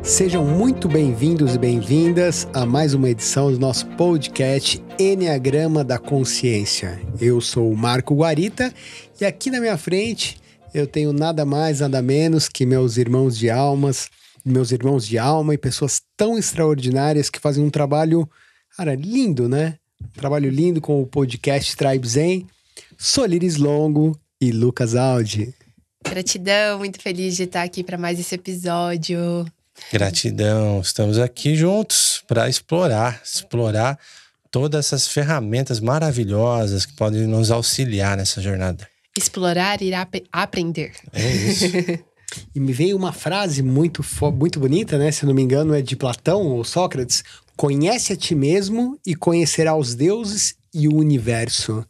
Sejam muito bem-vindos e bem-vindas a mais uma edição do nosso podcast Enneagrama da Consciência. Eu sou o Marco Guarita e aqui na minha frente eu tenho nada mais, nada menos que meus irmãos de alma e pessoas tão extraordinárias que fazem um trabalho, cara, lindo, né? Um trabalho lindo com o podcast Tribe Zen, Soliris Longo e Lucas Aldi. Gratidão, muito feliz de estar aqui para mais esse episódio. Gratidão, estamos aqui juntos para explorar todas essas ferramentas maravilhosas que podem nos auxiliar nessa jornada. Explorar e aprender. É isso. E me veio uma frase muito bonita, né? Se não me engano é de Platão ou Sócrates. Conhece a ti mesmo e conhecerá os deuses e o universo.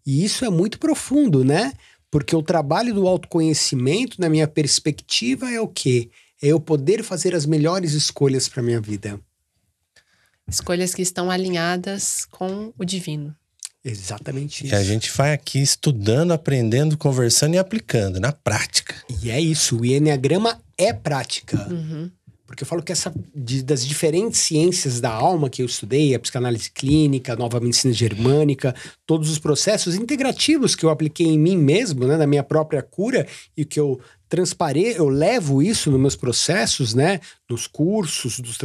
E isso é muito profundo, né? Porque o trabalho do autoconhecimento, na minha perspectiva, é o quê? É eu poder fazer as melhores escolhas para minha vida. Escolhas que estão alinhadas com o divino. Exatamente isso. E a gente vai aqui estudando, aprendendo, conversando e aplicando na prática. E é isso, o Enneagrama é prática. Uhum. Porque eu falo que das diferentes ciências da alma que eu estudei, a psicanálise clínica, a nova medicina germânica, todos os processos integrativos que eu apliquei em mim mesmo, né, na minha própria cura, e que eu eu levo isso nos meus processos, né, nos cursos, nos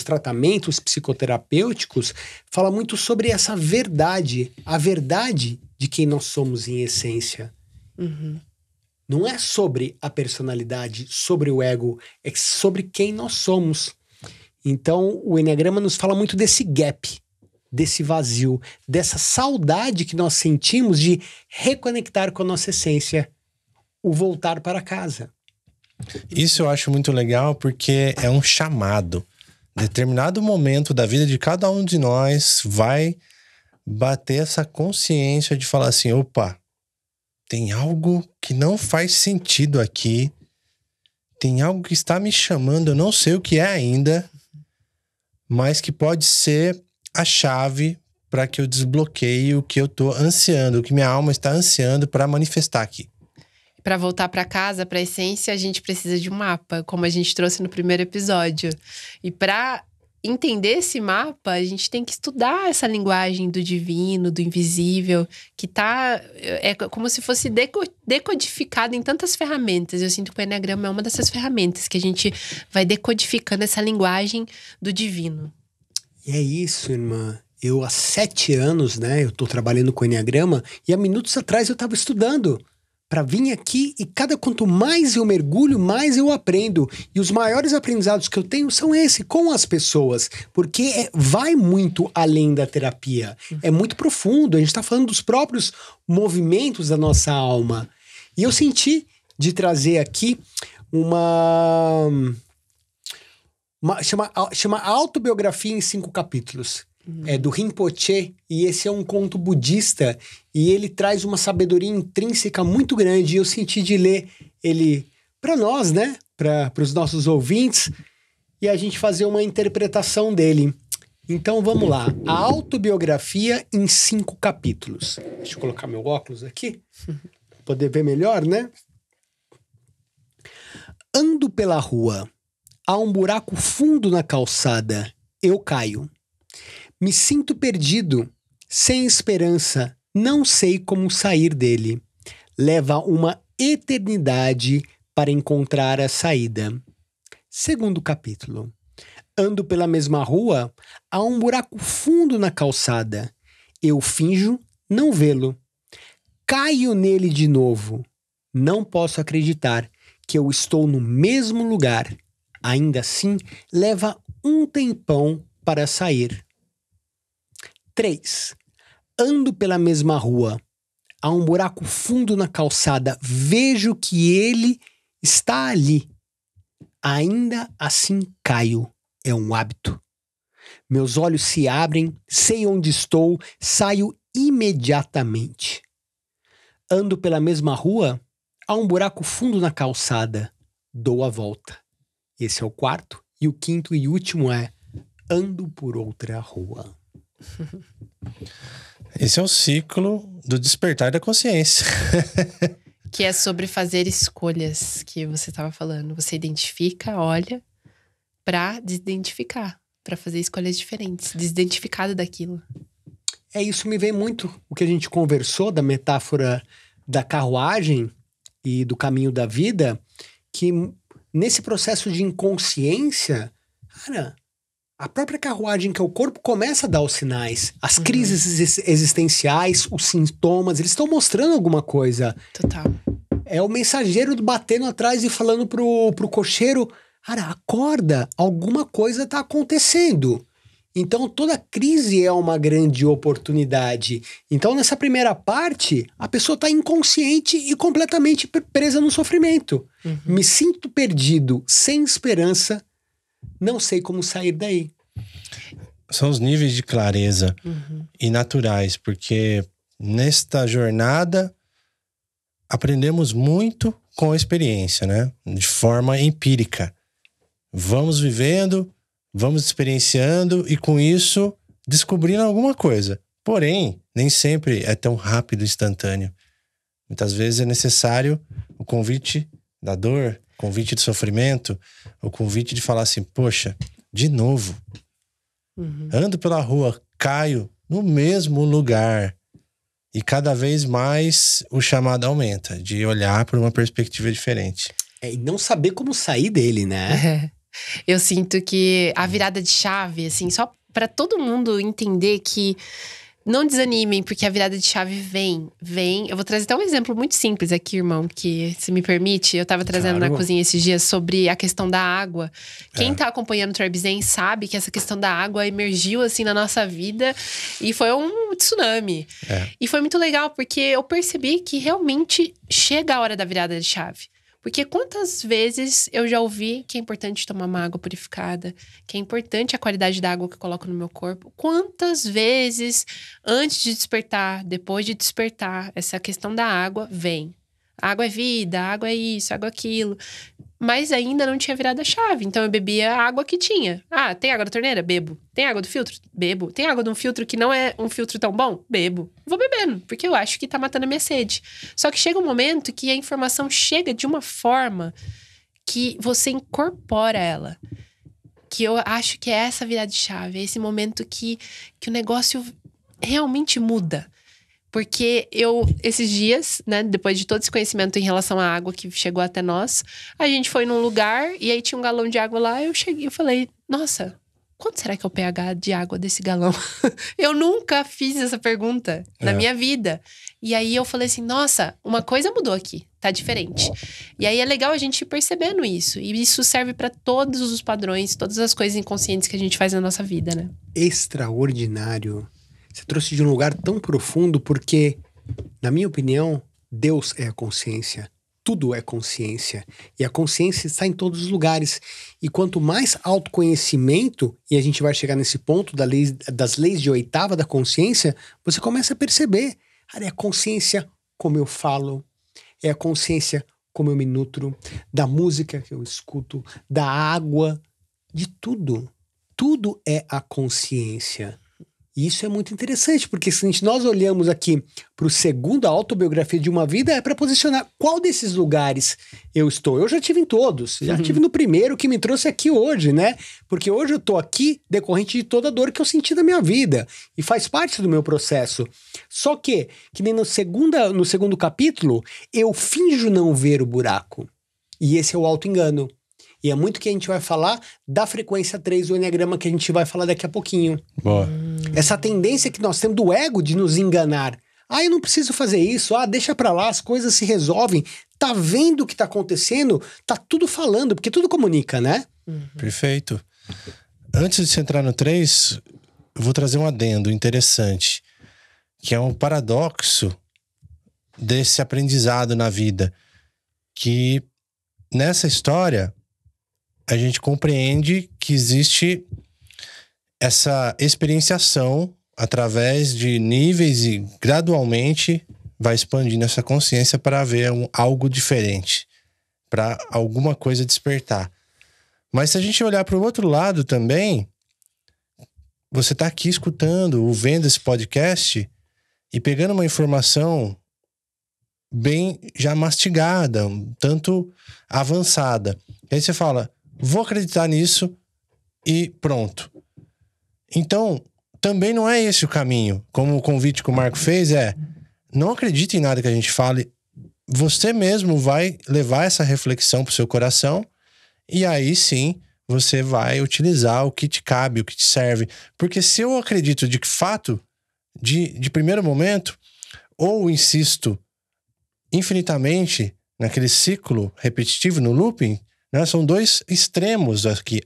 tratamentos psicoterapêuticos, fala muito sobre essa verdade, a verdade de quem nós somos em essência. Uhum. Não é sobre a personalidade, sobre o ego, é sobre quem nós somos. Então, o Enneagrama nos fala muito desse gap, desse vazio, dessa saudade que nós sentimos de reconectar com a nossa essência, o voltar para casa. Isso eu acho muito legal porque é um chamado. Determinado momento da vida de cada um de nós vai bater essa consciência de falar assim, opa, tem algo que não faz sentido aqui, tem algo que está me chamando, eu não sei o que é ainda, mas que pode ser a chave para que eu desbloqueie o que eu estou ansiando, o que minha alma está ansiando para manifestar aqui. Para voltar para casa, para a essência, a gente precisa de um mapa, como a gente trouxe no primeiro episódio. E para entender esse mapa, a gente tem que estudar essa linguagem do divino, do invisível, que é como se fosse decodificado em tantas ferramentas. Eu sinto que o Enneagrama é uma dessas ferramentas que a gente vai decodificando essa linguagem do divino. E é isso, irmã. Eu há 7 anos, né, eu tô trabalhando com o Enneagrama e há minutos atrás eu estava estudando para vir aqui e quanto mais eu mergulho, mais eu aprendo. E os maiores aprendizados que eu tenho são com as pessoas, porque vai muito além da terapia. É muito profundo, a gente está falando dos próprios movimentos da nossa alma. E eu senti de trazer aqui chama Autobiografia em 5 capítulos. É do Rinpoche, e esse é um conto budista, e ele traz uma sabedoria intrínseca muito grande, e eu senti de ler ele para nós, né, para os nossos ouvintes, e a gente fazer uma interpretação dele. Então vamos lá, a Autobiografia em 5 capítulos. Deixa eu colocar meu óculos aqui, para poder ver melhor, né? Ando pela rua, há um buraco fundo na calçada, eu caio. Me sinto perdido, sem esperança, não sei como sair dele. Leva uma eternidade para encontrar a saída. 2º capítulo. Ando pela mesma rua, há um buraco fundo na calçada. Eu finjo não vê-lo. Caio nele de novo. Não posso acreditar que eu estou no mesmo lugar. Ainda assim, leva um tempão para sair. 3. Ando pela mesma rua. Há um buraco fundo na calçada. Vejo que ele está ali. Ainda assim caio. É um hábito. Meus olhos se abrem, sei onde estou, saio imediatamente. Ando pela mesma rua. Há um buraco fundo na calçada. Dou a volta. Esse é o 4º. E o 5º e último é: ando por outra rua. Esse é o ciclo do despertar da consciência. Que é sobre fazer escolhas, que você estava falando. Você identifica, olha, pra desidentificar. Pra fazer escolhas diferentes, desidentificado daquilo. Isso me vem muito o que a gente conversou da metáfora da carruagem e do caminho da vida, que nesse processo de inconsciência, cara, a própria carruagem, que é o corpo, começa a dar os sinais. As crises existenciais, os sintomas, eles estão mostrando alguma coisa. Total. É o mensageiro batendo atrás e falando pro cocheiro, cara, acorda, alguma coisa tá acontecendo. Então, toda crise é uma grande oportunidade. Então, nessa primeira parte, a pessoa está inconsciente e completamente presa no sofrimento. Me sinto perdido, sem esperança, não sei como sair daí. São os níveis de clareza e naturais, porque nesta jornada aprendemos muito com a experiência, né? De forma empírica. Vamos vivendo, vamos experienciando e com isso descobrindo alguma coisa. Porém, nem sempre é tão rápido e instantâneo. Muitas vezes é necessário o convite da dor, o convite do sofrimento, o convite de falar assim, poxa, de novo. Ando pela rua, caio no mesmo lugar. E cada vez mais o chamado aumenta, de olhar por uma perspectiva diferente. E não saber como sair dele, né? Eu sinto que a virada de chave, assim, só pra todo mundo entender que não desanimem, porque a virada de chave vem. Eu vou trazer até um exemplo muito simples aqui, irmão, que, se me permite, eu tava trazendo na cozinha esses dias sobre a questão da água. Quem tá acompanhando o Tribzen sabe que essa questão da água emergiu, assim, na nossa vida e foi um tsunami. E foi muito legal, porque eu percebi que realmente chega a hora da virada de chave. Porque quantas vezes eu já ouvi que é importante tomar uma água purificada, que é importante a qualidade da água que eu coloco no meu corpo. Quantas vezes, antes de despertar, depois de despertar, essa questão da água vem. Água é vida, água é isso, água é aquilo. Mas ainda não tinha virado a chave. Então eu bebia a água que tinha. Ah, tem água da torneira? Bebo. Tem água do filtro? Bebo. Tem água de um filtro que não é um filtro tão bom? Bebo. Vou bebendo, porque eu acho que tá matando a minha sede. Só que chega um momento que a informação chega de uma forma que você incorpora ela. Que eu acho que é essa virada de chave. É esse momento que o negócio realmente muda. Porque esses dias, né, depois de todo esse conhecimento em relação à água que chegou até nós, a gente foi num lugar e aí tinha um galão de água lá, eu cheguei e falei, nossa, quanto será que é o pH de água desse galão? Eu nunca fiz essa pergunta na minha vida. E aí eu falei assim, nossa, uma coisa mudou aqui, tá diferente. E aí é legal a gente ir percebendo isso. E isso serve pra todos os padrões, todas as coisas inconscientes que a gente faz na nossa vida, né? Extraordinário. Você trouxe de um lugar tão profundo porque, na minha opinião, Deus é a consciência. Tudo é consciência. E a consciência está em todos os lugares. E quanto mais autoconhecimento, e a gente vai chegar nesse ponto das leis de oitava da consciência, você começa a perceber. É a consciência como eu falo, é a consciência como eu me nutro, da música que eu escuto, da água, de tudo. Tudo é a consciência. E isso é muito interessante, porque se nós olhamos aqui para o segundo, a autobiografia de uma vida, é para posicionar qual desses lugares eu estou. Eu já tive em todos, já tive no primeiro que me trouxe aqui hoje, né? Porque hoje eu estou aqui decorrente de toda a dor que eu senti na minha vida e faz parte do meu processo. Só que nem no segundo capítulo, eu finjo não ver o buraco. E esse é o auto-engano. E é muito que a gente vai falar da frequência 3 do Enneagrama, que a gente vai falar daqui a pouquinho. Boa. Essa tendência que nós temos do ego de nos enganar. Ah, eu não preciso fazer isso. Ah, deixa pra lá, as coisas se resolvem. Tá vendo o que tá acontecendo? Tá tudo falando, porque tudo comunica, né? Perfeito. Antes de você entrar no 3, eu vou trazer um adendo interessante, que é um paradoxo desse aprendizado na vida. Que nessa história a gente compreende que existe essa experienciação através de níveis e gradualmente vai expandindo essa consciência para ver algo diferente, para alguma coisa despertar. Mas se a gente olhar para o outro lado também, você está aqui escutando ou vendo esse podcast e pegando uma informação bem já mastigada, um tanto avançada. E aí você fala, vou acreditar nisso e pronto. Então, também não é esse o caminho. Como o convite que o Marco fez não acredite em nada que a gente fale. Você mesmo vai levar essa reflexão pro seu coração e aí sim você vai utilizar o que te cabe, o que te serve. Porque se eu acredito de fato, de primeiro momento, ou insisto infinitamente naquele ciclo repetitivo, no looping, né? São dois extremos aqui.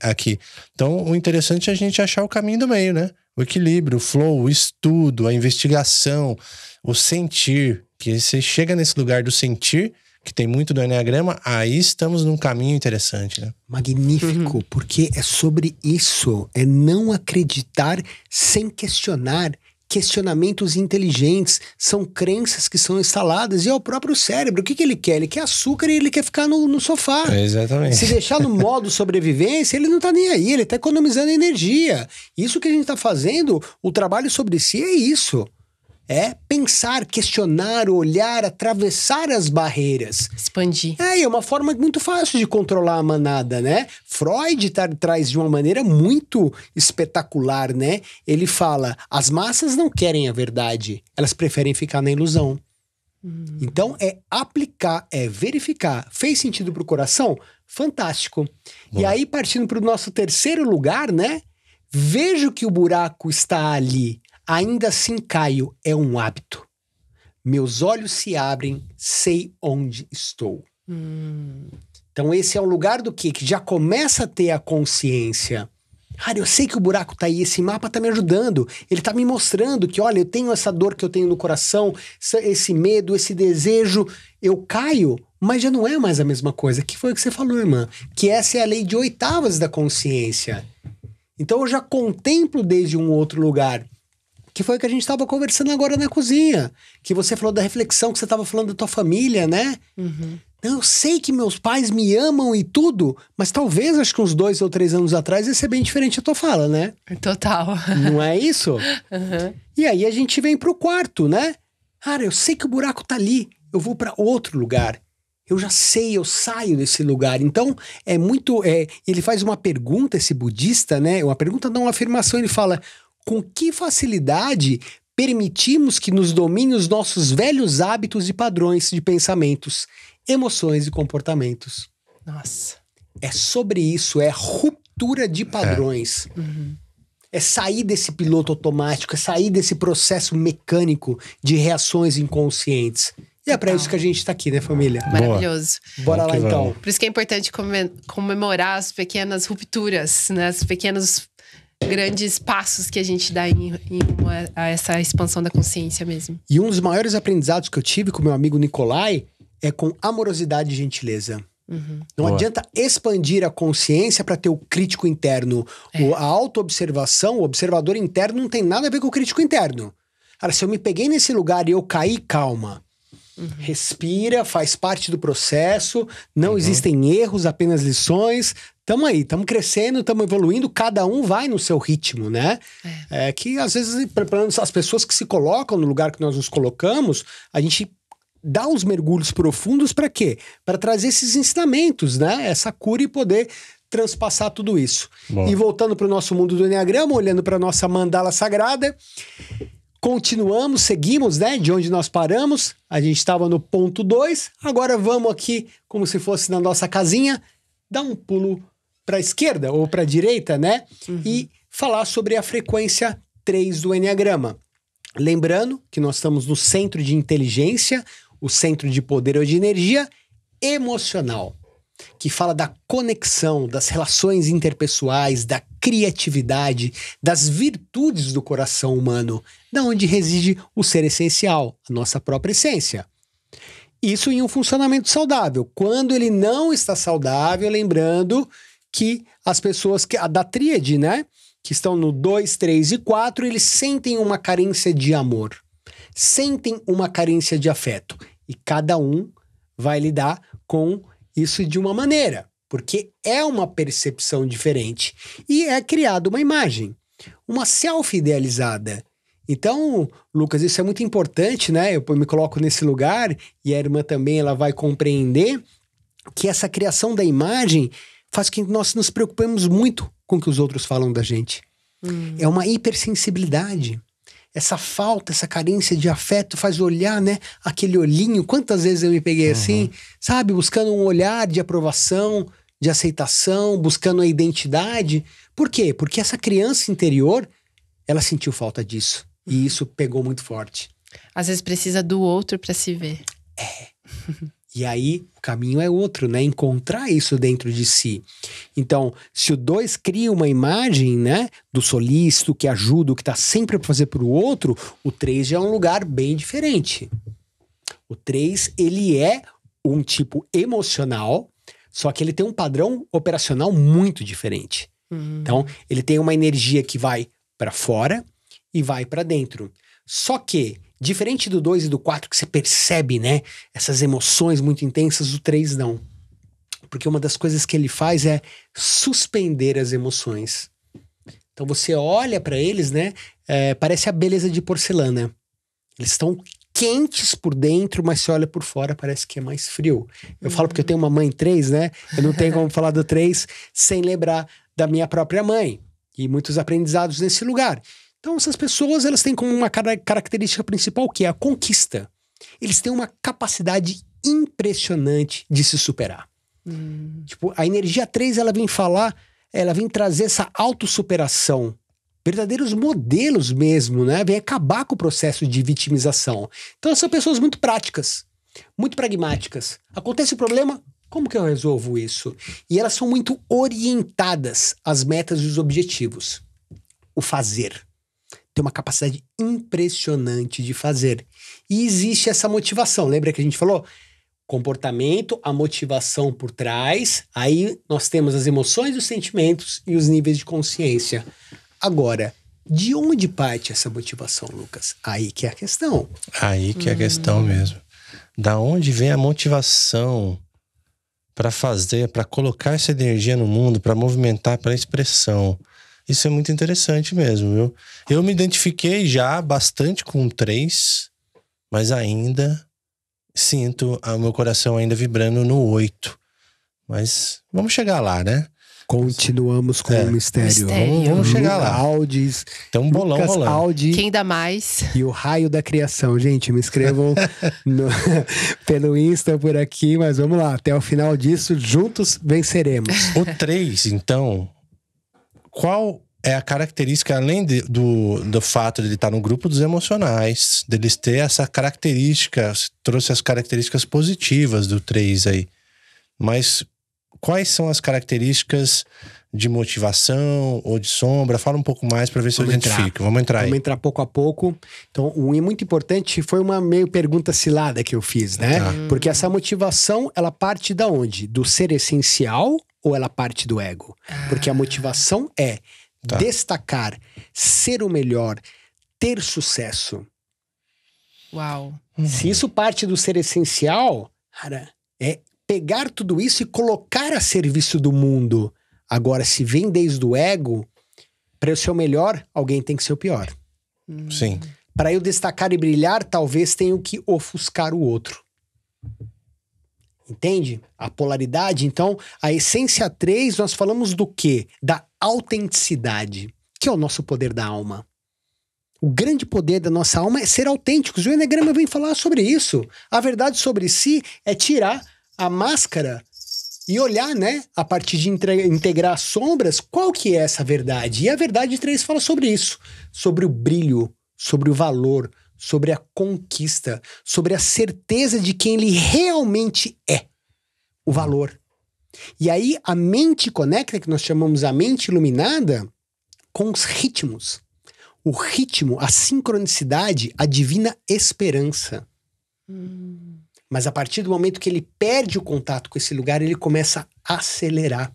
Então, o interessante é a gente achar o caminho do meio, né? O equilíbrio, o flow, o estudo, a investigação, o sentir. Que você chega nesse lugar do sentir, que tem muito do Enneagrama, aí estamos num caminho interessante, né? Magnífico, porque é sobre isso. É não acreditar sem questionar. Questionamentos inteligentes, são crenças que são instaladas e é o próprio cérebro. O que ele quer? Ele quer açúcar e ele quer ficar no sofá. Exatamente. Se deixar no modo sobrevivência, ele não tá nem aí, ele tá economizando energia. Isso que a gente tá fazendo, o trabalho sobre si é isso. É pensar, questionar, olhar, atravessar as barreiras. Expandir. É uma forma muito fácil de controlar a manada, né? Freud traz de uma maneira muito espetacular, né? Ele fala, as massas não querem a verdade, elas preferem ficar na ilusão. Então, é aplicar, é verificar. Fez sentido pro coração? Fantástico. Bom. E aí, partindo pro nosso terceiro lugar, né? Vejo que o buraco está ali. Ainda assim caio, é um hábito. Meus olhos se abrem, sei onde estou. Então esse é um lugar do quê? Que já começa a ter a consciência. Cara, eu sei que o buraco tá aí, esse mapa tá me ajudando. Ele tá me mostrando que, olha, eu tenho essa dor que eu tenho no coração, esse medo, esse desejo. Eu caio, mas já não é mais a mesma coisa. Que foi o que você falou, irmã? Que essa é a lei de oitavas da consciência. Então eu já contemplo desde um outro lugar. Que foi o que a gente estava conversando agora na cozinha. Que você falou da reflexão, que você estava falando da tua família, né? Eu sei que meus pais me amam e tudo, mas talvez, acho que uns 2 ou 3 anos atrás, ia ser bem diferente a tua fala, né? Total. Não é isso? E aí a gente vem pro quarto, né? Cara, eu sei que o buraco tá ali, eu vou para outro lugar. Eu já sei, eu saio desse lugar. Então, é muito... ele faz uma pergunta, esse budista, né? Uma pergunta, não, uma afirmação, ele fala... Com que facilidade permitimos que nos domine os nossos velhos hábitos e padrões de pensamentos, emoções e comportamentos? Nossa. É sobre isso, é ruptura de padrões. É sair desse piloto automático, é sair desse processo mecânico de reações inconscientes. E é pra isso que a gente tá aqui, né, família? Maravilhoso. Bora lá, então. Por isso que é importante comemorar as pequenas rupturas, né? Os pequenos... grandes passos que a gente dá a essa expansão da consciência mesmo. E um dos maiores aprendizados que eu tive com meu amigo Nicolai é com amorosidade e gentileza. Não adianta expandir a consciência para ter o crítico interno. A autoobservação, o observador interno não tem nada a ver com o crítico interno. Cara, se eu me peguei nesse lugar e eu caí, calma. Respira, faz parte do processo, não existem erros, apenas lições. Tamo aí, tamo crescendo, tamo evoluindo, cada um vai no seu ritmo, né? É que às vezes, as pessoas que se colocam no lugar que nós nos colocamos, a gente dá uns mergulhos profundos para quê? Para trazer esses ensinamentos, né? Essa cura e poder transpassar tudo isso. Bom. E voltando para o nosso mundo do Enneagrama, olhando para nossa mandala sagrada, continuamos, seguimos, né? De onde nós paramos. A gente estava no ponto 2. Agora vamos aqui, como se fosse na nossa casinha, dar um pulo para a esquerda ou para a direita, né? E falar sobre a frequência 3 do Enneagrama. Lembrando que nós estamos no centro de inteligência, o centro de poder ou de energia emocional, que fala da conexão, das relações interpessoais, da criatividade, das virtudes do coração humano, da onde reside o ser essencial, a nossa própria essência. Isso em um funcionamento saudável. Quando ele não está saudável, lembrando que as pessoas da tríade, né, que estão no 2, 3 e 4, eles sentem uma carência de amor, sentem uma carência de afeto. E cada um vai lidar com isso de uma maneira, porque é uma percepção diferente. E é criada uma imagem, uma selfie idealizada. Então, Lucas, isso é muito importante, né? Eu me coloco nesse lugar e a irmã também ela vai compreender que essa criação da imagem faz com que nós nos preocupemos muito com o que os outros falam da gente. É uma hipersensibilidade. Essa falta, essa carência de afeto faz olhar, né? Aquele olhinho. Quantas vezes eu me peguei assim, sabe? Buscando um olhar de aprovação, de aceitação, buscando a identidade. Por quê? Porque essa criança interior, ela sentiu falta disso. E isso pegou muito forte. Às vezes precisa do outro para se ver. E aí, o caminho é outro, né? Encontrar isso dentro de si. Então, se o 2 cria uma imagem, né? Do solícito, que ajuda, o que tá sempre para fazer pro outro, o 3 já é um lugar bem diferente. O 3, ele é um tipo emocional, só que ele tem um padrão operacional muito diferente. Então, ele tem uma energia que vai para fora e vai para dentro. Só que, diferente do 2 e do 4, que você percebe, né? Essas emoções muito intensas, o 3 não. Porque uma das coisas que ele faz é suspender as emoções. Então você olha para eles, né? Parece a beleza de porcelana. Eles estão quentes por dentro, mas se olha por fora, parece que é mais frio. Eu falo porque eu tenho uma mãe 3, né? Eu não tenho como falar do 3 sem lembrar da minha própria mãe. E muitos aprendizados nesse lugar. Então, essas pessoas, elas têm como uma característica principal, que é a conquista. Eles têm uma capacidade impressionante de se superar. Tipo, a energia 3, ela vem trazer essa autossuperação. Verdadeiros modelos mesmo, né? Vem acabar com o processo de vitimização. Então, são pessoas muito práticas, muito pragmáticas. Acontece o problema, como que eu resolvo isso? E elas são muito orientadas às metas e os objetivos. O fazer. Tem uma capacidade impressionante de fazer. E existe essa motivação. Lembra que a gente falou? Comportamento, a motivação por trás. Aí nós temos as emoções, os sentimentos e os níveis de consciência. Agora, de onde parte essa motivação, Lucas? Aí que é a questão. Aí que é a questão mesmo. Da onde vem a motivação para fazer, para colocar essa energia no mundo, para movimentar, para expressão? Isso é muito interessante mesmo, viu? Eu me identifiquei já bastante com 3, mas ainda sinto o meu coração ainda vibrando no 8. Mas vamos chegar lá, né? Continuamos com o mistério. Vamos chegar lá. Aldes, Tem um bolão Lucas rolando. Aldi Quem dá mais? e o raio da criação. Gente, me inscrevam pelo Insta por aqui, mas vamos lá. Até o final disso, juntos venceremos. O 3, então... Qual é a característica, além do fato de ele estar no grupo dos emocionais, deles ter essa característica, trouxe as características positivas do 3 aí. Mas quais são as características de motivação ou de sombra? Fala um pouco mais para ver se eu identifico. Vamos entrar aí. Vamos entrar pouco a pouco. Então, o muito importante foi uma meio pergunta cilada que eu fiz, né? Porque essa motivação, ela parte da onde? Do ser essencial ou ela parte do ego? Porque a motivação é destacar, ser o melhor, ter sucesso. Uau. Se isso parte do ser essencial, cara, é pegar tudo isso e colocar a serviço do mundo. Agora, se vem desde o ego, para eu ser o melhor, alguém tem que ser o pior. Sim. Para eu destacar e brilhar, talvez tenha que ofuscar o outro. Entende? A polaridade. Então, a essência 3, nós falamos do quê? Da autenticidade, que é o nosso poder da alma. O grande poder da nossa alma é ser autênticos. O Enneagrama vem falar sobre isso. A verdade sobre si é tirar a máscara e olhar, né? A partir de integrar as sombras, qual que é essa verdade? E a verdade 3 fala sobre isso. Sobre o brilho, sobre o valor, sobre a conquista, sobre a certeza de quem ele realmente é. O valor. E aí a mente conecta, que nós chamamos a mente iluminada, com os ritmos. O ritmo, a sincronicidade, a divina esperança. Mas a partir do momento que ele perde o contato com esse lugar, ele começa a acelerar.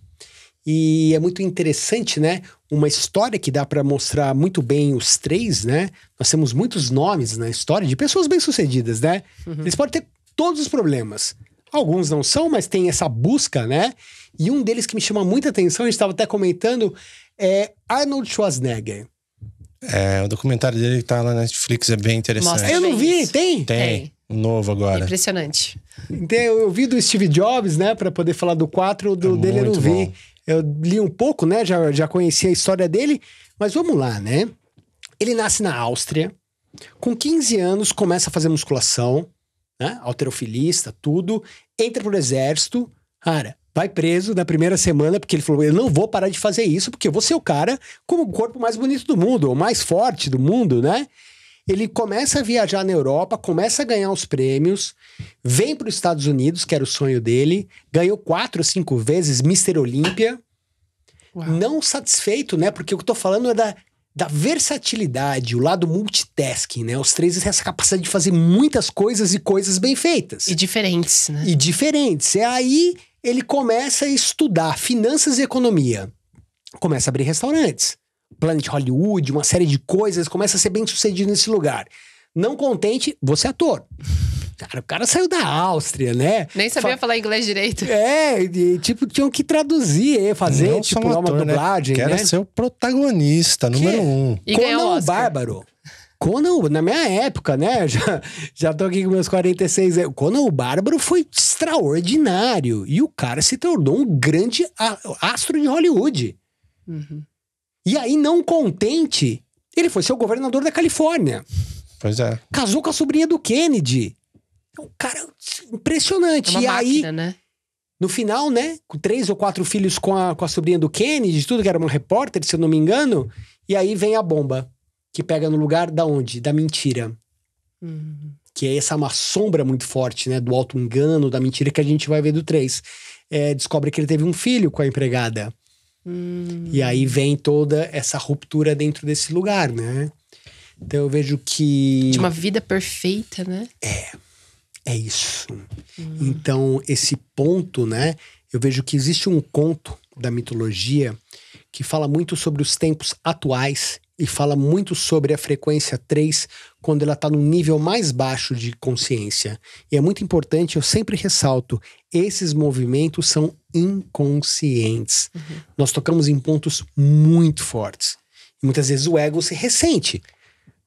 E é muito interessante, né? Uma história que dá para mostrar muito bem os 3, né? Nós temos muitos nomes na história de pessoas bem-sucedidas, né? Eles podem ter todos os problemas. Alguns não são, mas tem essa busca, né? E um deles que me chama muita atenção, a gente estava até comentando, é Arnold Schwarzenegger. O documentário dele que tá lá na Netflix é bem interessante. Mostra Eu não vi, isso. tem? Um novo agora. Impressionante. Então, eu vi do Steve Jobs, né, pra poder falar do 4, dele eu não muito vi. bom. Eu li um pouco, né, já conhecia a história dele, mas vamos lá, né? Ele nasce na Áustria, com 15 anos começa a fazer musculação, né, halterofilista, tudo, entra pro exército, cara, vai preso na primeira semana, porque ele falou, eu não vou parar de fazer isso, porque eu vou ser o cara com o corpo mais bonito do mundo, o mais forte do mundo, né? Ele começa a viajar na Europa, começa a ganhar os prêmios, vem para os Estados Unidos, que era o sonho dele, ganhou 4 ou 5 vezes Mr. Olímpia. Uau. Não satisfeito, né? Porque o que eu tô falando é da versatilidade, o lado multitasking, né? Os três têm essa capacidade de fazer muitas coisas e coisas bem feitas. E diferentes, né? E diferentes. E aí ele começa a estudar finanças e economia. Começa a abrir restaurantes. Planet Hollywood, uma série de coisas, começa a ser bem sucedido nesse lugar. Não contente, você é ator. Cara, o cara saiu da Áustria, né? Nem sabia falar inglês direito. Tipo, tinham que traduzir, fazer, Não tipo, só um lá uma ator, né? dublagem, Quero né? ser o protagonista, número 1. E ganhou o Conan o Oscar. Bárbaro. Conan, na minha época, né? Já tô aqui com meus 46 anos. Conan o Bárbaro foi extraordinário. E o cara se tornou um grande astro de Hollywood. Uhum. E aí, não contente, ele foi ser o governador da Califórnia. Pois é. Casou com a sobrinha do Kennedy. É um cara impressionante. É uma E máquina, aí, né? no final, né? Com 3 ou 4 filhos com a sobrinha do Kennedy, tudo que era uma repórter, se eu não me engano. E aí vem a bomba, que pega no lugar da onde? Da mentira. Uhum. Que é essa uma sombra muito forte, né? Do auto-engano, da mentira que a gente vai ver do 3. Descobre que ele teve um filho com a empregada. E aí vem toda essa ruptura dentro desse lugar, né? Então eu vejo que... De uma vida perfeita, né? É isso. Então, esse ponto, né? Eu vejo que existe um conto da mitologia que fala muito sobre os tempos atuais e fala muito sobre a frequência 3 quando ela está num nível mais baixo de consciência. E é muito importante, eu sempre ressalto, esses movimentos são inconscientes. Nós tocamos em pontos muito fortes. E muitas vezes o ego se ressente.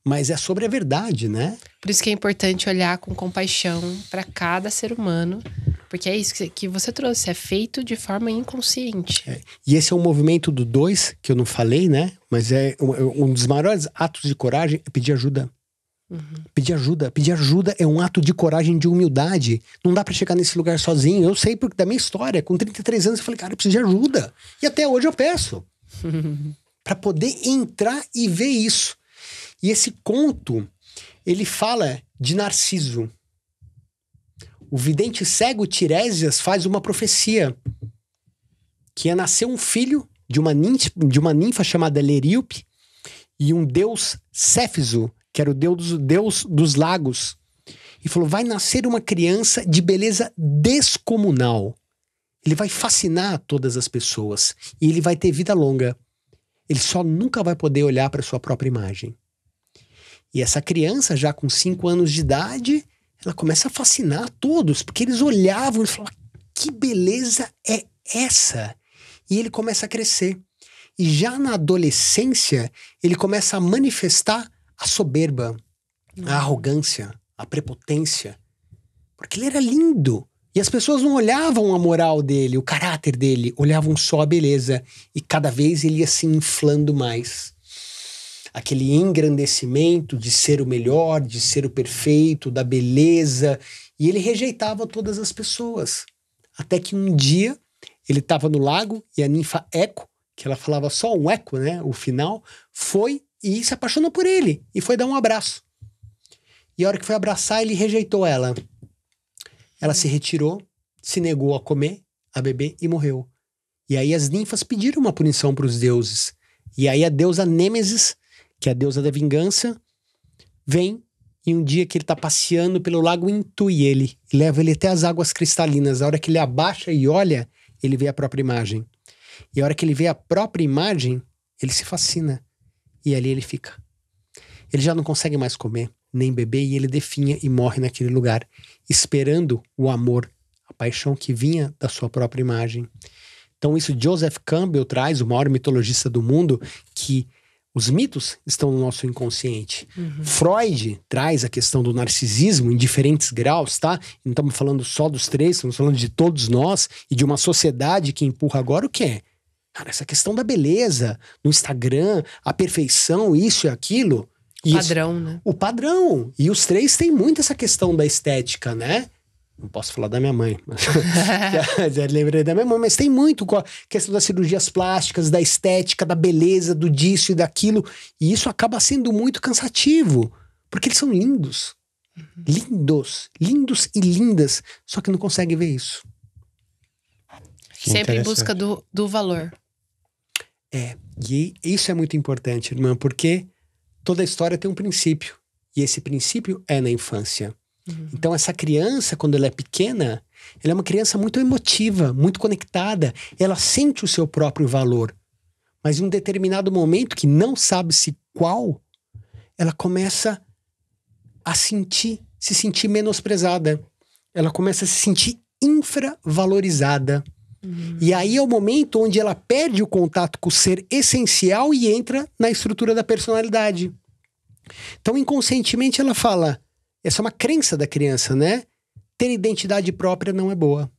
Mas é sobre a verdade, né? Por isso que é importante olhar com compaixão para cada ser humano. Porque é isso que você trouxe, é feito de forma inconsciente. E esse é um movimento do 2, que eu não falei, né? Mas é um dos maiores atos de coragem é pedir ajuda. Pedir ajuda. Pedir ajuda é um ato de coragem, de humildade. Não dá pra chegar nesse lugar sozinho. Eu sei porque da minha história. Com 33 anos eu falei, cara, eu preciso de ajuda. E até hoje eu peço. Pra poder entrar e ver isso. E esse conto, ele fala de Narciso. O vidente cego Tiresias faz uma profecia. Que ia nascer um filho de uma ninfa chamada Leríope e um deus Céfiso, que era o deus dos lagos. E falou, vai nascer uma criança de beleza descomunal. Ele vai fascinar todas as pessoas. E ele vai ter vida longa. Ele só nunca vai poder olhar para sua própria imagem. E essa criança, já com 5 anos de idade, ela começa a fascinar todos, porque eles olhavam e falavam, que beleza é essa? E ele começa a crescer. E já na adolescência, ele começa a manifestar a soberba, a arrogância, a prepotência. Porque ele era lindo. E as pessoas não olhavam a moral dele, o caráter dele, olhavam só a beleza. E cada vez ele ia se inflando mais. Aquele engrandecimento de ser o melhor, de ser o perfeito, da beleza. E ele rejeitava todas as pessoas. Até que um dia, ele estava no lago e a ninfa Eco, que ela falava só um eco, né? O final, foi e se apaixonou por ele. E foi dar um abraço. E a hora que foi abraçar, ele rejeitou ela. Ela se retirou, se negou a comer, a beber e morreu. E aí as ninfas pediram uma punição para os deuses. E aí a deusa Nêmesis, que é a deusa da vingança, vem e um dia que ele tá passeando pelo lago intui ele e leva ele até as águas cristalinas. A hora que ele abaixa e olha, ele vê a própria imagem. E a hora que ele vê a própria imagem, ele se fascina. E ali ele fica. Ele já não consegue mais comer, nem beber, e ele definha e morre naquele lugar, esperando o amor, a paixão que vinha da sua própria imagem. Então isso Joseph Campbell traz, o maior mitologista do mundo, que Os mitos estão no nosso inconsciente. Freud traz a questão do narcisismo em diferentes graus, tá? Não estamos falando só dos 3, estamos falando de todos nós e de uma sociedade que empurra agora o quê? Cara, essa questão da beleza no Instagram, a perfeição, isso e aquilo. Padrão, né? O padrão. E os 3 têm muito essa questão da estética, né? Não posso falar da minha mãe. Já lembrei da minha mãe, mas tem muito com a questão das cirurgias plásticas, da estética, da beleza, do disso e daquilo. E isso acaba sendo muito cansativo. Porque eles são lindos. Lindos. Lindos e lindas. Só que não conseguem ver isso. Sempre em busca do valor. E isso é muito importante, irmã, porque toda história tem um princípio. E esse princípio é na infância. Então essa criança, quando ela é pequena, ela é uma criança muito emotiva, muito conectada. Ela sente o seu próprio valor. Mas em um determinado momento, que não sabe-se qual, ela começa a se sentir menosprezada. Ela começa a se sentir infravalorizada. E aí é o momento onde ela perde o contato com o ser essencial e entra na estrutura da personalidade. Então, inconscientemente, ela fala... Essa é uma crença da criança, né? Ter identidade própria não é boa.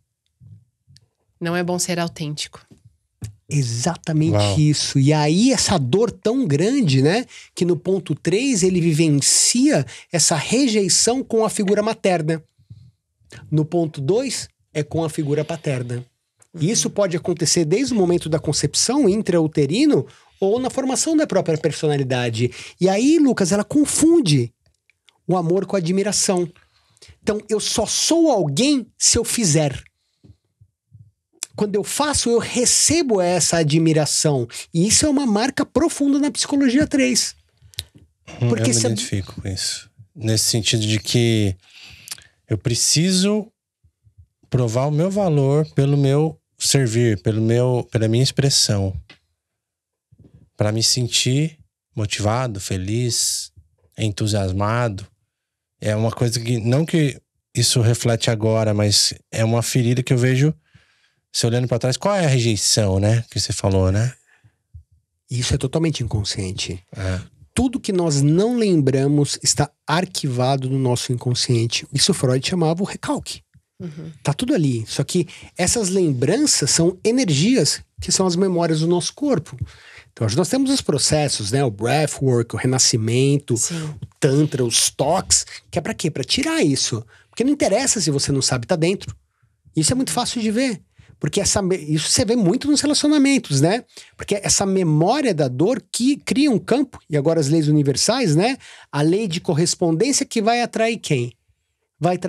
Não é bom ser autêntico. Exatamente isso. E aí, essa dor tão grande, né? Que no ponto 3, ele vivencia essa rejeição com a figura materna. No ponto 2, é com a figura paterna. E isso pode acontecer desde o momento da concepção intrauterino ou na formação da própria personalidade. E aí, Lucas, ela confunde o amor com a admiração. Então, eu só sou alguém se eu fizer. Quando eu faço, eu recebo essa admiração. E isso é uma marca profunda na psicologia 3. Porque eu me identifico com isso. Nesse sentido de que eu preciso provar o meu valor pelo meu servir, pela minha expressão. Para me sentir motivado, feliz, entusiasmado. É uma coisa que, não que isso reflete agora, mas é uma ferida que eu vejo, se olhando para trás, qual é a rejeição, né? Que você falou, né? Isso é totalmente inconsciente. Tudo que nós não lembramos está arquivado no nosso inconsciente. Isso Freud chamava o recalque. Tá tudo ali. Só que essas lembranças são energias que são as memórias do nosso corpo. Então, hoje nós temos os processos, né? O breathwork, o renascimento, o tantra, os toques, que é pra quê? Pra tirar isso. Porque não interessa se você não sabe, tá dentro. Isso é muito fácil de ver. Porque isso você vê muito nos relacionamentos, né? Porque essa memória da dor que cria um campo, e agora as leis universais, né? A lei de correspondência que vai atrair quem? Vai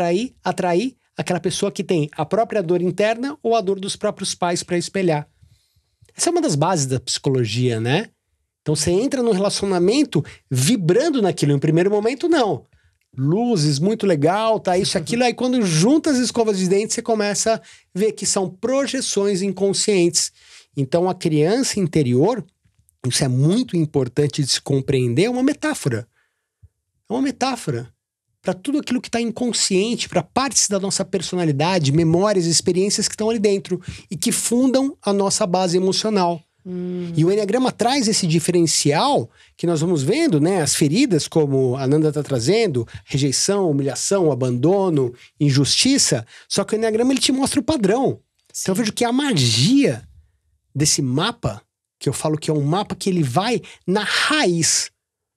atrair aquela pessoa que tem a própria dor interna ou a dor dos próprios pais para espelhar. Essa é uma das bases da psicologia, né? Então você entra num relacionamento vibrando naquilo. Em primeiro momento, não. Luzes, muito legal, tá isso, aquilo. Aí quando junta as escovas de dente, você começa a ver que são projeções inconscientes. Então a criança interior, isso é muito importante de se compreender, é uma metáfora. É uma metáfora para tudo aquilo que está inconsciente, para partes da nossa personalidade, memórias, experiências que estão ali dentro e que fundam a nossa base emocional. E o Enneagrama traz esse diferencial que nós vamos vendo, né? As feridas, como a Nanda está trazendo, rejeição, humilhação, abandono, injustiça. Só que o Enneagrama ele te mostra o padrão. Então eu vejo que a magia desse mapa, que eu falo que é um mapa que ele vai na raiz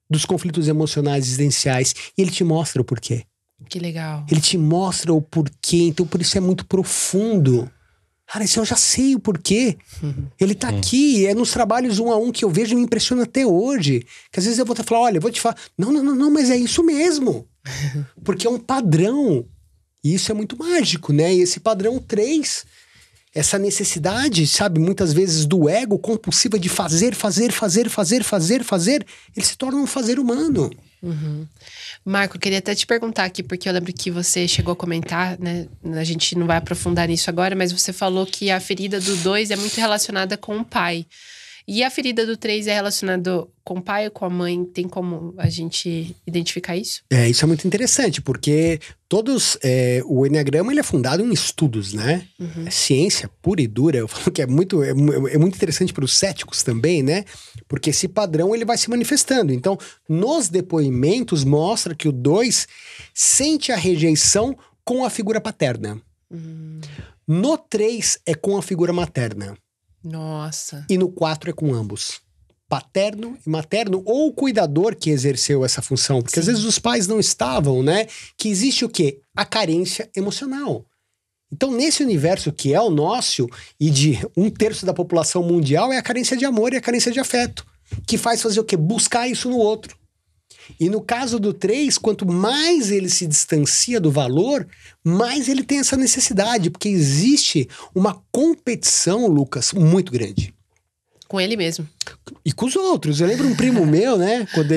dos conflitos emocionais existenciais e ele te mostra o porquê. Que legal. Ele te mostra o porquê, então por isso é muito profundo. Cara, isso eu já sei o porquê. Ele tá aqui, é nos trabalhos 1 a 1 que eu vejo e me impressiona até hoje. Que às vezes eu vou falar, olha, eu vou te falar, não, mas é isso mesmo. Porque é um padrão. E isso é muito mágico, né? E esse padrão 3, essa necessidade, sabe, muitas vezes do ego compulsiva de fazer, ele se torna um fazer humano. Marco, eu queria até te perguntar aqui, porque eu lembro que você chegou a comentar, né? A gente não vai aprofundar nisso agora, mas você falou que a ferida do 2 é muito relacionada com o pai. E a ferida do 3 é relacionada com o pai ou com a mãe? Tem como a gente identificar isso? Isso é muito interessante, porque o Enneagrama ele é fundado em estudos, né? É ciência pura e dura. Eu falo que é muito interessante para os céticos também, né? Porque esse padrão ele vai se manifestando. Então, nos depoimentos mostra que o 2 sente a rejeição com a figura paterna. No 3 é com a figura materna. Nossa. E no 4 é com ambos. Paterno e materno, ou o cuidador que exerceu essa função. Porque às vezes os pais não estavam, né? Que existe o quê? A carência emocional. Então, nesse universo que é o nosso, e de 1/3 da população mundial, é a carência de amor e a carência de afeto. Que faz fazer o quê? Buscar isso no outro. E no caso do 3, quanto mais ele se distancia do valor, mais ele tem essa necessidade. Porque existe uma competição, Lucas, muito grande. Com ele mesmo. E com os outros. Eu lembro um primo meu, né? Quando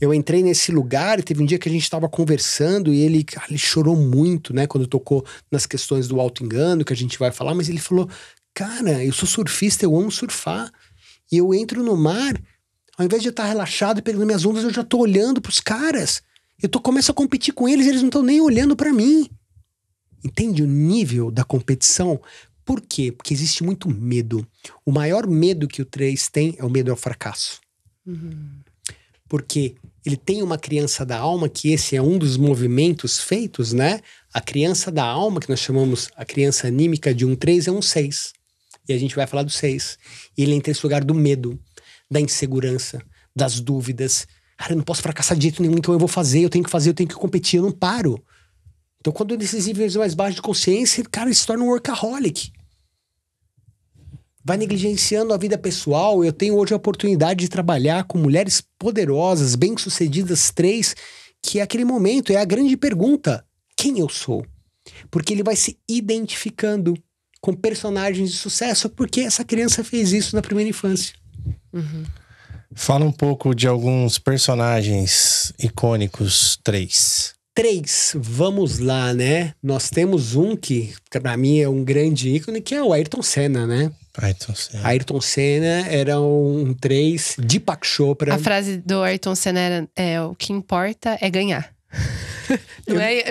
eu entrei nesse lugar, e teve um dia que a gente tava conversando e ele chorou muito, né? Quando tocou nas questões do auto-engano, que a gente vai falar. Mas ele falou, cara, eu sou surfista, eu amo surfar. E eu entro no mar, ao invés de eu estar relaxado e pegando minhas ondas, eu já tô olhando pros caras. Começo a competir com eles, eles não estão nem olhando pra mim. Entende o nível da competição? Por quê? Porque existe muito medo. O maior medo que o 3 tem é o medo ao fracasso. Porque ele tem uma criança da alma, que esse é um dos movimentos feitos, né? A criança da alma, que nós chamamos a criança anímica de um 3, é um 6. E a gente vai falar do 6. E ele entra nesse lugar do medo, da insegurança, das dúvidas. Cara, eu não posso fracassar de jeito nenhum, então eu vou fazer, eu tenho que competir, eu não paro. Então, quando nesses níveis mais baixos de consciência, cara, ele se torna um workaholic. Vai negligenciando a vida pessoal. Eu tenho hoje a oportunidade de trabalhar com mulheres poderosas, bem-sucedidas, 3, que é aquele momento, é a grande pergunta. Quem eu sou? Porque ele vai se identificando com personagens de sucesso, porque essa criança fez isso na primeira infância. Fala um pouco de alguns personagens icônicos 3. 3, vamos lá, né? Nós temos um que, pra mim, é um grande ícone, que é o Ayrton Senna, né? Ayrton Senna era um 3, Deepak Chopra. A frase do Ayrton Senna o que importa é ganhar.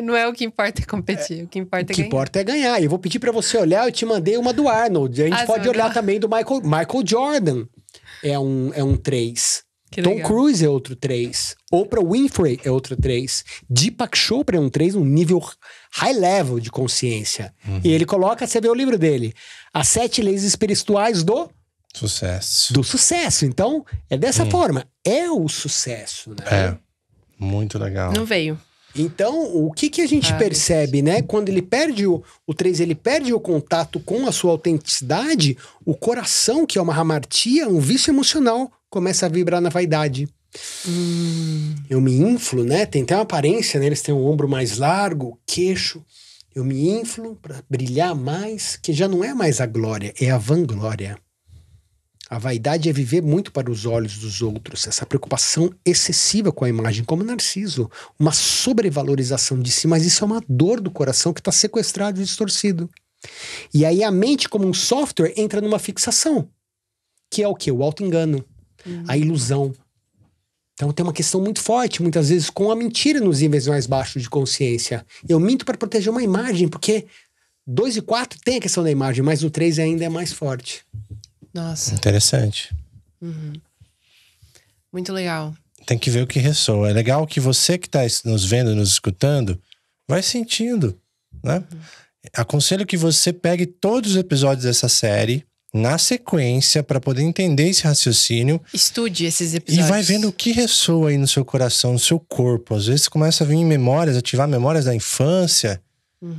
Não é o que importa é competir, o que importa é ganhar. O que importa é ganhar. Eu vou pedir pra você olhar, eu te mandei uma do Arnold. A gente pode olhar também do Michael Jordan. É um 3. Tom Cruise é outro 3. Oprah Winfrey é outro 3. Deepak Chopra é um 3, um nível high level de consciência. E ele coloca, você vê o livro dele, As 7 Leis Espirituais do sucesso. Então, é dessa forma. É o sucesso, né? É, muito legal. Não veio. Então, o que a gente percebe, né? Quando ele perde o 3, ele perde o contato com a sua autenticidade, o coração, que é uma hamartia, um vício emocional, começa a vibrar na vaidade. Eu me inflo, né? Tem até uma aparência, né? Eles têm um ombro mais largo, queixo. Eu me inflo para brilhar mais, que já não é mais a glória, é a vanglória. A vaidade é viver muito para os olhos dos outros, essa preocupação excessiva com a imagem, como Narciso, uma sobrevalorização de si, mas isso é uma dor do coração que está sequestrado e distorcido. E aí a mente, como um software, entra numa fixação, que é o quê? O auto-engano, a ilusão. Então tem uma questão muito forte, muitas vezes, com a mentira nos níveis mais baixos de consciência. Eu minto para proteger uma imagem, porque 2 e 4 tem a questão da imagem, mas o 3 ainda é mais forte. Nossa. Interessante. Muito legal. Tem que ver o que ressoa. É legal que você que está nos vendo, nos escutando, vai sentindo, né? Aconselho que você pegue todos os episódios dessa série na sequência para poder entender esse raciocínio. Estude esses episódios. E vai vendo o que ressoa aí no seu coração, no seu corpo. Às vezes começa a vir memórias, ativar memórias da infância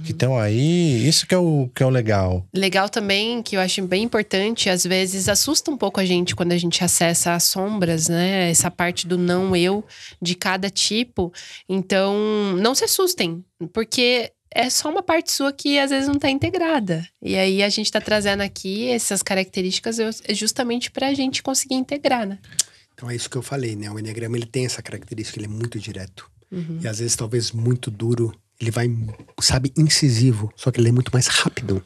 que estão aí. Isso que é o legal. Legal também, que eu acho bem importante, às vezes assusta um pouco a gente quando a gente acessa as sombras, né? Essa parte do não eu de cada tipo. Então, não se assustem, porque é só uma parte sua que às vezes não tá integrada. E aí a gente tá trazendo aqui essas características justamente pra gente conseguir integrar, né? Então é isso que eu falei, né? O Enneagrama, ele tem essa característica, ele é muito direto. E às vezes talvez muito duro. Ele vai, sabe, incisivo, só que ele é muito mais rápido.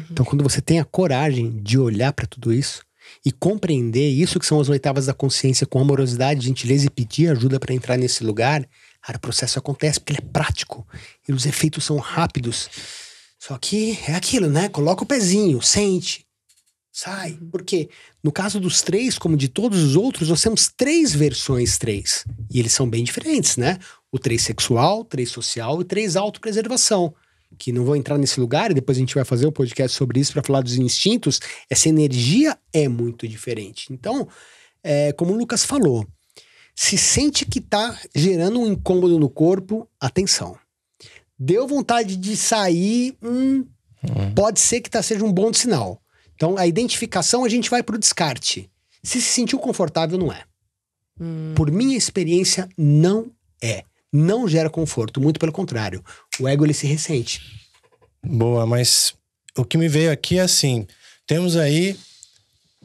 Então quando você tem a coragem de olhar pra tudo isso, E compreender isso que são as oitavas da consciência com amorosidade, gentileza e pedir ajuda para entrar nesse lugar, cara, o processo acontece porque ele é prático e os efeitos são rápidos. Só que é aquilo, né? Coloca o pezinho, sente, sai. Porque no caso dos 3, como de todos os outros, nós temos 3 versões 3. E eles são bem diferentes, né? O 3 sexual, 3 social e 3 autopreservação. Que não vou entrar nesse lugar e depois a gente vai fazer um podcast sobre isso para falar dos instintos. Essa energia é muito diferente. Então, como o Lucas falou, se sente que tá gerando um incômodo no corpo, atenção. Deu vontade de sair, pode ser que seja um bom sinal. Então, a identificação a gente vai pro descarte. Se sentiu confortável, não é. Por minha experiência, não é. Não gera conforto, muito pelo contrário. O ego, ele se ressente. Boa, mas o que me veio aqui é assim, temos aí,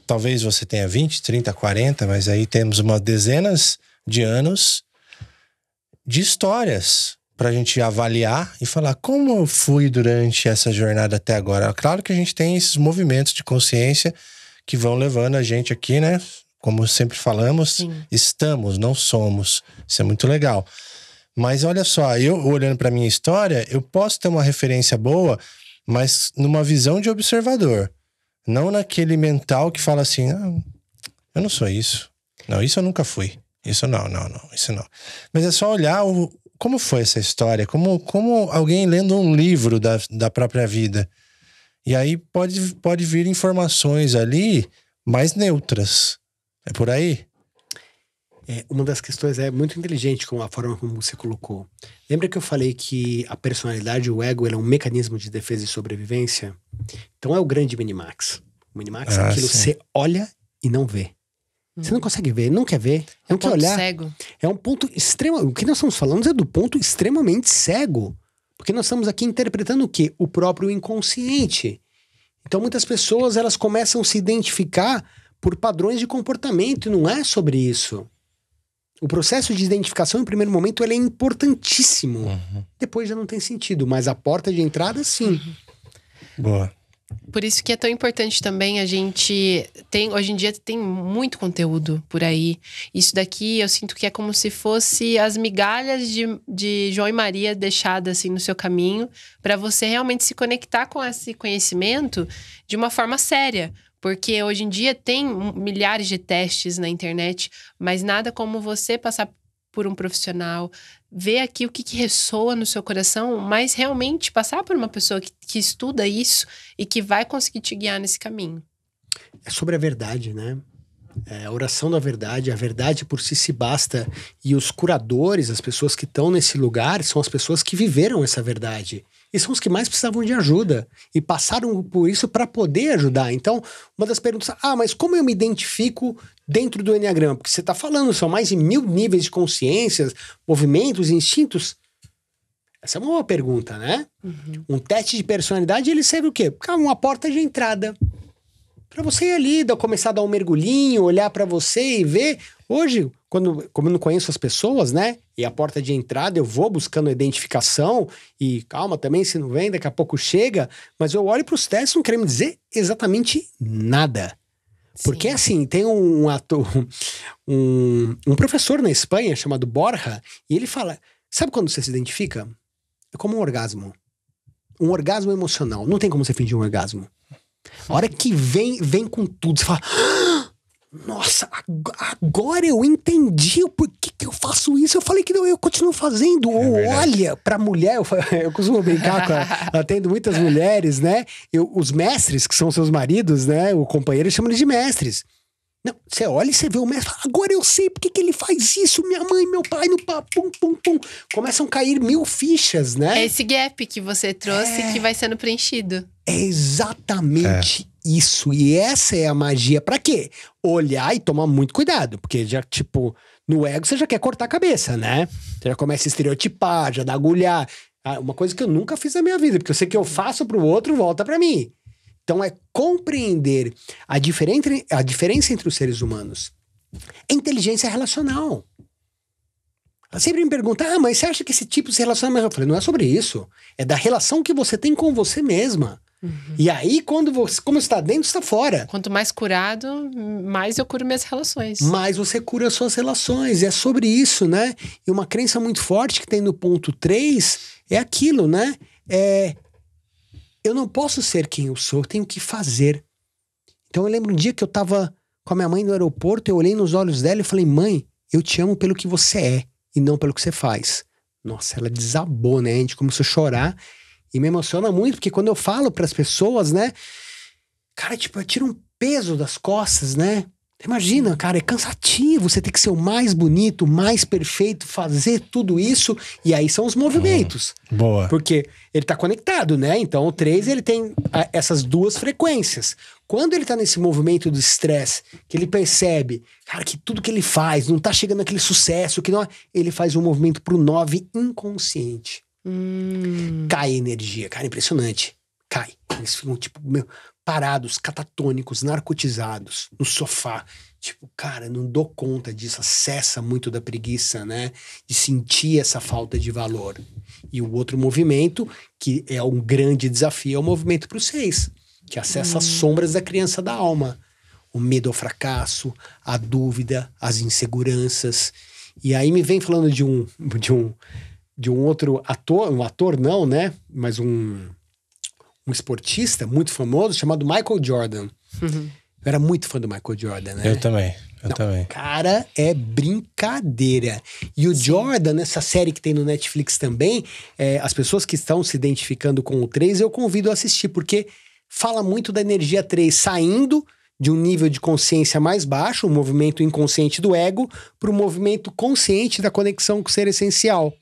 talvez você tenha 20, 30, 40, mas aí temos umas dezenas de anos de histórias pra gente avaliar e falar como eu fui durante essa jornada até agora. Claro que a gente tem esses movimentos de consciência que vão levando a gente aqui, né? Como sempre falamos, estamos, não somos. Isso é muito legal. Mas olha só, eu olhando para minha história, eu posso ter uma referência boa, mas numa visão de observador. Não naquele mental que fala assim, eu não sou isso. Não, isso eu nunca fui. Isso não, isso não. Mas é só olhar como foi essa história, como alguém lendo um livro da própria vida. E aí pode vir informações ali mais neutras. É por aí? Uma das questões é muito inteligente com a forma como você colocou. Lembra que eu falei que a personalidade, o ego, ele é um mecanismo de defesa e sobrevivência? Então é o grande Minimax. O Minimax é aquilo que você olha e não vê. Você não consegue ver, não quer ver, não quer olhar. Cego. É um ponto extremo. O que nós estamos falando é do ponto extremamente cego. Porque nós estamos aqui interpretando o quê? O próprio inconsciente. Então muitas pessoas, elas começam a se identificar por padrões de comportamento e não é sobre isso. O processo de identificação, em primeiro momento, ele é importantíssimo. Depois já não tem sentido, mas a porta de entrada, sim. Boa. Por isso que é tão importante também a gente hoje em dia tem muito conteúdo por aí. Isso daqui eu sinto que é como se fosse as migalhas de João e Maria deixadas assim no seu caminho, para você realmente se conectar com esse conhecimento de uma forma séria. Porque hoje em dia tem milhares de testes na internet, mas nada como você passar por um profissional, ver aqui o que ressoa no seu coração, mas realmente passar por uma pessoa que estuda isso e que vai conseguir te guiar nesse caminho. É sobre a verdade, né? A oração da verdade, a verdade por si se basta. E os curadores, as pessoas que estão nesse lugar, são as pessoas que viveram essa verdade. E são os que mais precisavam de ajuda. E passaram por isso para poder ajudar. Então, uma das perguntas, mas como eu me identifico dentro do Enneagrama? Porque você está falando, são mais de 1000 níveis de consciências, movimentos, instintos. Essa é uma boa pergunta, né? Um teste de personalidade, ele serve o quê? Uma porta de entrada. Para você ir ali, começar a dar um mergulhinho, olhar para você e ver. Hoje, como eu não conheço as pessoas, né? E a porta de entrada, eu vou buscando a identificação. E calma também, se não vem, daqui a pouco chega. Mas eu olho para os testes, não querendo dizer exatamente nada. Sim. Porque assim, tem um professor na Espanha chamado Borja, e ele fala, sabe quando você se identifica? É como um orgasmo. Um orgasmo emocional. Não tem como você fingir um orgasmo. A hora que vem com tudo, você fala, nossa, agora eu entendi o porquê que eu faço isso. Eu falei que não, eu continuo fazendo. Ou olha, pra mulher, eu costumo brincar atendo muitas mulheres, né? Os mestres, que são seus maridos, né? O companheiro chama eles de mestres. Não, você olha e você vê o mestre, agora eu sei porque que ele faz isso, minha mãe, meu pai, no pá, pum, pum, pum. Começam a cair 1000 fichas, né? É esse gap que você trouxe que vai sendo preenchido. É exatamente isso. E essa é a magia. Pra quê? Olhar e tomar muito cuidado. Porque já, no ego você já quer cortar a cabeça, né? Você já começa a estereotipar, já dá agulhar. Uma coisa que eu nunca fiz na minha vida. Porque eu sei que eu faço pro outro, volta pra mim. Então é compreender a diferença entre os seres humanos. É inteligência relacional. Ela sempre me pergunta, mas você acha que esse tipo se relaciona? Eu falei, não é sobre isso. É da relação que você tem com você mesma. E aí, como você está dentro, você está fora. Quanto mais curado, mais eu curo minhas relações. Mais você cura as suas relações. É sobre isso, né? E uma crença muito forte que tem no ponto 3 é aquilo, né? Eu não posso ser quem eu sou, eu tenho que fazer. Então eu lembro um dia que eu tava com a minha mãe no aeroporto, eu olhei nos olhos dela e falei, mãe, eu te amo pelo que você é e não pelo que você faz. Nossa, ela desabou, né? A gente começou a chorar. E me emociona muito, porque quando eu falo pras pessoas, né? Cara, tipo, eu tiro um peso das costas, né? Imagina, cara, é cansativo. Você tem que ser o mais bonito, o mais perfeito, fazer tudo isso. E aí são os movimentos. Boa. Porque ele tá conectado, né? Então o 3, ele tem essas duas frequências. Quando ele tá nesse movimento do estresse, que ele percebe, cara, que tudo que ele faz não tá chegando naquele sucesso, que não, ele faz um movimento pro 9 inconsciente. Cai a energia, cara, impressionante. Cai. Eles ficam, tipo, parados, catatônicos, narcotizados, no sofá. Tipo, cara, não dou conta disso. Acessa muito da preguiça, né? De sentir essa falta de valor. E o outro movimento, que é um grande desafio, é o movimento pro 6, que acessa as sombras da criança da alma. O medo ao fracasso, a dúvida, as inseguranças. E aí me vem falando de um outro ator, um ator não, né? Mas um esportista muito famoso chamado Michael Jordan. Eu era muito fã do Michael Jordan, né? Eu também. Cara, é brincadeira. E o Jordan, nessa série que tem no Netflix também, as pessoas que estão se identificando com o 3, eu convido a assistir, porque fala muito da energia 3 saindo de um nível de consciência mais baixo, um movimento inconsciente do ego, para um movimento consciente da conexão com o ser essencial.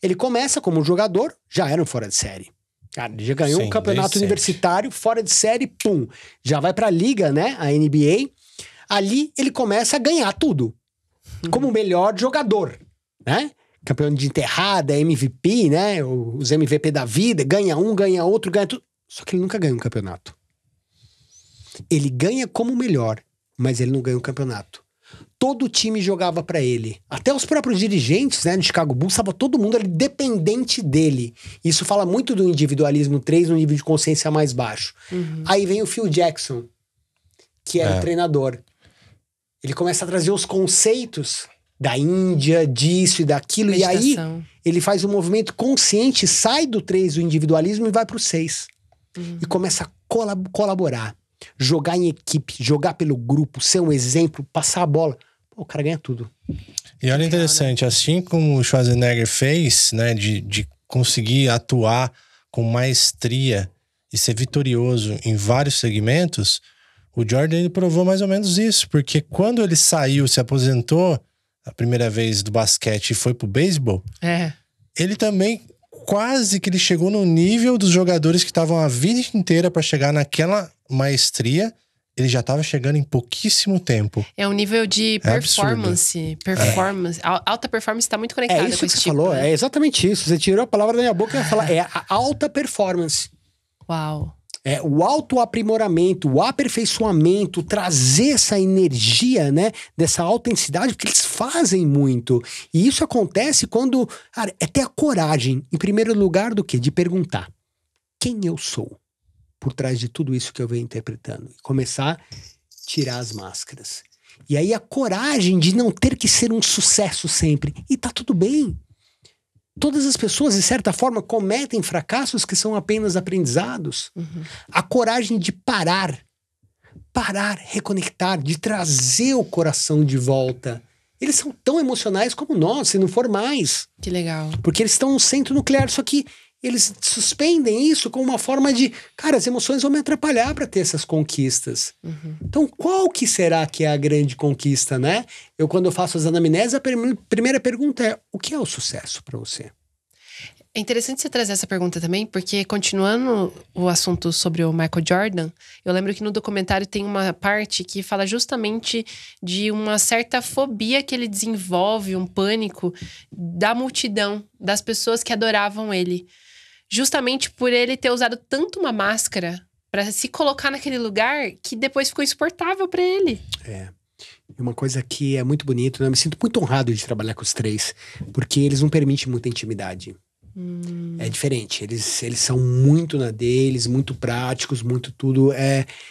Ele começa como jogador, já era um fora de série. Cara, ele já ganhou um campeonato universitário, fora de série, pum. Já vai pra liga, né? A NBA. Ali ele começa a ganhar tudo. Como o melhor jogador, né? Campeão de enterrada, MVP, né? Os MVP da vida, ganha um, ganha outro, ganha tudo. Só que ele nunca ganha um campeonato. Ele ganha como o melhor, mas ele não ganha um campeonato. Todo o time jogava pra ele. Até os próprios dirigentes, né, do Chicago Bulls, estava todo mundo ali dependente dele. Isso fala muito do individualismo 3 no nível de consciência mais baixo. Aí vem o Phil Jackson, que era o treinador. Ele começa a trazer os conceitos da Índia, disso e daquilo. Meditação. E aí ele faz um movimento consciente, sai do 3, o individualismo, e vai pro 6. E começa a colaborar. Jogar em equipe, jogar pelo grupo, ser um exemplo, passar a bola. Pô, o cara ganha tudo. E olha interessante, assim como o Schwarzenegger fez, né, de conseguir atuar com maestria e ser vitorioso em vários segmentos, o Jordan ele provou mais ou menos isso, porque quando ele saiu, se aposentou a primeira vez do basquete e foi pro beisebol, ele também quase que ele chegou no nível dos jogadores que estavam a vida inteira para chegar naquela maestria. Ele já estava chegando em pouquíssimo tempo. É um nível de performance. Alta performance está muito conectada com esse tipo. É isso que você falou, é exatamente isso. Você tirou a palavra da minha boca e ia falar, é a alta performance. Uau. É o autoaprimoramento, o aperfeiçoamento, trazer essa energia, né, dessa autenticidade, porque eles fazem muito. E isso acontece quando, cara, é ter a coragem, em primeiro lugar, do quê? De perguntar quem eu sou por trás de tudo isso que eu venho interpretando. E começar a tirar as máscaras. E aí a coragem de não ter que ser um sucesso sempre. E tá tudo bem. Todas as pessoas, de certa forma, cometem fracassos que são apenas aprendizados. A coragem de parar, reconectar, de trazer o coração de volta. Eles são tão emocionais como nós, se não for mais. Que legal. Porque eles estão no centro nuclear, só que eles suspendem isso como uma forma de... Cara, as emoções vão me atrapalhar para ter essas conquistas. Então, qual que será que é a grande conquista, né? Quando eu faço as anamneses, a primeira pergunta é: o que é o sucesso para você? É interessante você trazer essa pergunta também, porque continuando o assunto sobre o Michael Jordan, eu lembro que no documentário tem uma parte que fala justamente de uma certa fobia que ele desenvolve, um pânico da multidão, das pessoas que adoravam ele. Justamente por ele ter usado tanto uma máscara para se colocar naquele lugar que depois ficou insuportável para ele. Uma coisa que é muito bonito, né? Eu me sinto muito honrado de trabalhar com os 3, porque eles não permitem muita intimidade. É diferente. Eles são muito na deles, muito práticos, muito tudo.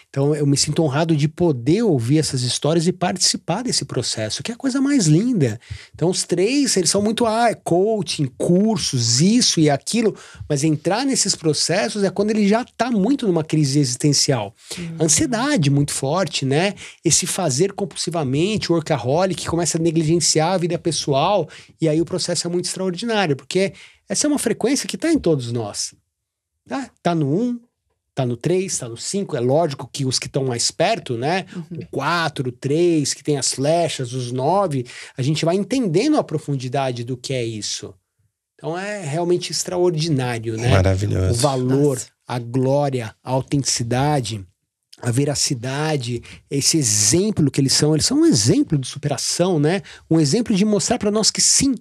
Então eu me sinto honrado de poder ouvir essas histórias e participar desse processo, que é a coisa mais linda. Então os 3, eles são muito coaching, cursos, isso e aquilo, mas entrar nesses processos é quando ele já tá muito numa crise existencial. Ansiedade muito forte, né? Esse fazer compulsivamente, workaholic, que começa a negligenciar a vida pessoal, e aí o processo é muito extraordinário, porque essa é uma frequência que tá em todos nós. Tá no 1, tá no 3, tá no 5, é lógico que os que estão mais perto, né? O 4, o 3, que tem as flechas, os 9, a gente vai entendendo a profundidade do que é isso. Então é realmente extraordinário, né? Maravilhoso. O valor, a glória, a autenticidade, a veracidade, esse exemplo que eles são um exemplo de superação, né? Um exemplo de mostrar para nós que sim,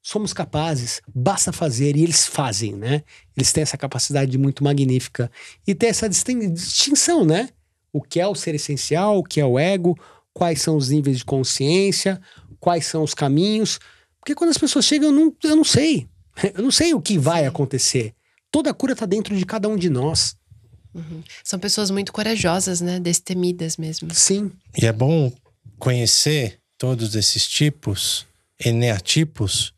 somos capazes, basta fazer, e eles fazem, né? Eles têm essa capacidade muito magnífica. E tem essa distinção, né? O que é o ser essencial, o que é o ego, quais são os níveis de consciência, quais são os caminhos. Porque quando as pessoas chegam, eu não sei. Eu não sei o que vai acontecer. Toda a cura está dentro de cada um de nós. São pessoas muito corajosas, né? Destemidas mesmo. Sim. E é bom conhecer todos esses tipos, eneatipos,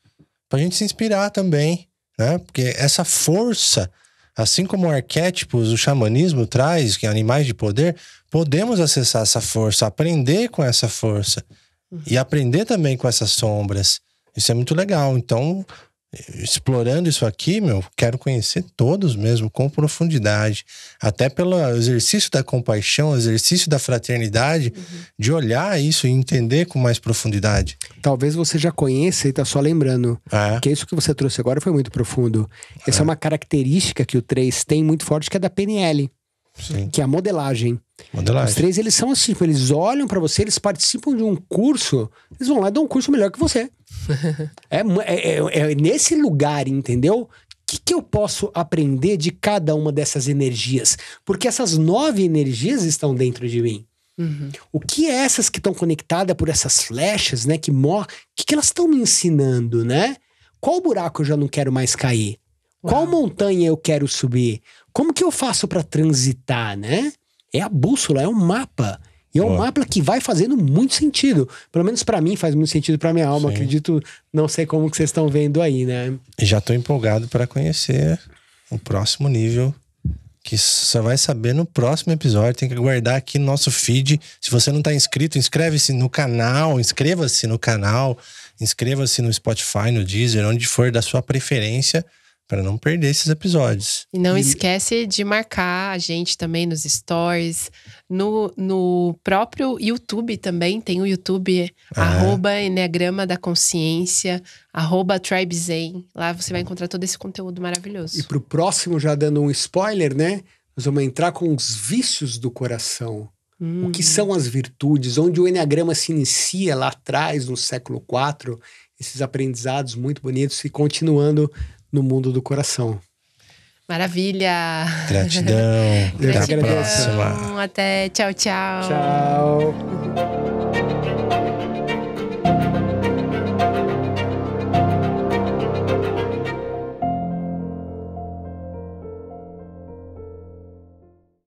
pra gente se inspirar também, né? Porque essa força, assim como arquétipos o xamanismo traz, que é animais de poder, podemos acessar essa força, aprender com essa força e aprender também com essas sombras. Isso é muito legal. Então, explorando isso aqui, quero conhecer todos mesmo, com profundidade. Até pelo exercício da compaixão, exercício da fraternidade, de olhar isso e entender com mais profundidade. Talvez você já conheça e tá só lembrando. Que isso que você trouxe agora foi muito profundo. Essa é uma característica que o 3 tem muito forte, que é da PNL. Sim. Que é a modelagem. Os 3, eles são assim, eles olham pra você, eles participam de um curso, eles vão lá e dão um curso melhor que você. É nesse lugar, entendeu? O que eu posso aprender de cada uma dessas energias? Porque essas 9 energias estão dentro de mim. O que é essas que estão conectadas por essas flechas, né? O que elas estão me ensinando, né? Qual buraco eu já não quero mais cair? Qual montanha eu quero subir? Como que eu faço para transitar, né? É a bússola, é um mapa. E é um mapa que vai fazendo muito sentido. Pelo menos para mim faz muito sentido, para minha alma. Sim. Acredito, não sei como que vocês estão vendo aí, né? Já tô empolgado para conhecer o próximo nível, que você vai saber no próximo episódio. Tem que aguardar aqui no nosso feed. Se você não tá inscrito, inscreva-se no canal, inscreva-se no Spotify, no Deezer, onde for da sua preferência, para não perder esses episódios. E não esquece de marcar a gente também nos stories, no próprio YouTube também, tem o YouTube, @Enneagrama da Consciência, @TribeZen. Lá você vai encontrar todo esse conteúdo maravilhoso. E pro próximo, já dando um spoiler, né? Nós vamos entrar com os vícios do coração. O que são as virtudes, onde o Enneagrama se inicia lá atrás, no século IV, esses aprendizados muito bonitos e continuando no mundo do coração. Maravilha! Gratidão. Gratidão. Até a próxima. Até. Tchau, tchau. Tchau.